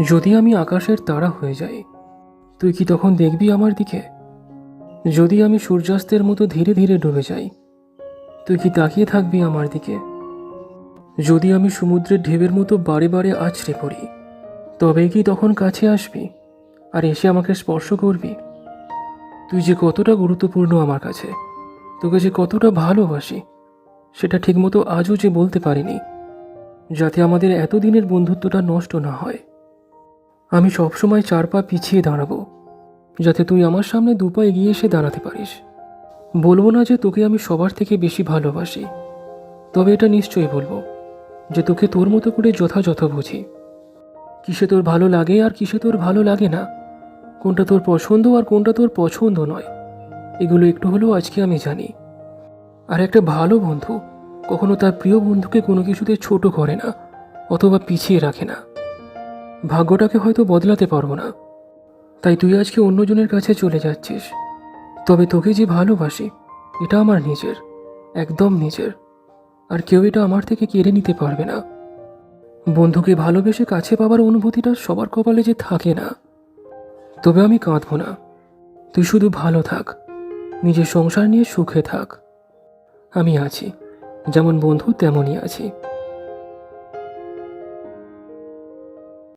যদি আমি আকাশের তারা হয়ে যাই, তুই কি তখন দেখবি আমার দিকে? যদি আমি সূর্যাস্তের মতো ধীরে ধীরে ডুবে যাই, তুই কি তাকিয়ে থাকবি আমার দিকে? যদি আমি সমুদ্রের ঢেউয়ের মতো বারে বারে আছড়ে পড়ি, তবে কি তখন কাছে আসবি আর এসে আমাকে স্পর্শ করবি? তুই যে কতটা গুরুত্বপূর্ণ আমার কাছে, তোকে যে কতটা ভালোবাসি, সেটা ঠিকমতো আজও যে বলতে পারিনি, যাতে আমাদের এতদিনের বন্ধুত্বটা নষ্ট না হয়। আমি সবসময় 4 পা পিছিয়ে দাঁড়াবো, যাতে তুই আমার সামনে 2 পা এগিয়ে এসে দাঁড়াতে পারিস। বলবো না যে তোকে আমি সবার থেকে বেশি ভালোবাসি, তবে এটা নিশ্চয়ই বলবো যে তোকে তোর মতো করে যথাযথ বুঝি। কিসে তোর ভালো লাগে আর কিসে তোর ভালো লাগে না, কোনটা তোর পছন্দ আর কোনটা তোর পছন্দ নয়, এগুলো একটু হলেও আজকে আমি জানি। আর একটা ভালো বন্ধু কখনো তার প্রিয় বন্ধুকে কোনো কিছুতে ছোট করে না অথবা পিছিয়ে রাখে না। ভাগ্যটাকে হয়তো বদলাতে পারবো না, তাই তুই আজকে অন্যজনের কাছে চলে যাচ্ছিস, তবে তোকে যে ভালোবাসি এটা আমার নিজের, একদম নিজের। আর কেউ এটা আমার থেকে কেড়ে নিতে পারবে না। বন্ধুকে ভালোবেসে কাছে পাবার অনুভূতিটা সবার কপালে যে থাকে না। তবে আমি কাঁদবো না, তুই শুধু ভালো থাক, নিজের সংসার নিয়ে সুখে থাক। আমি আছি, যেমন বন্ধু তেমনই আছি।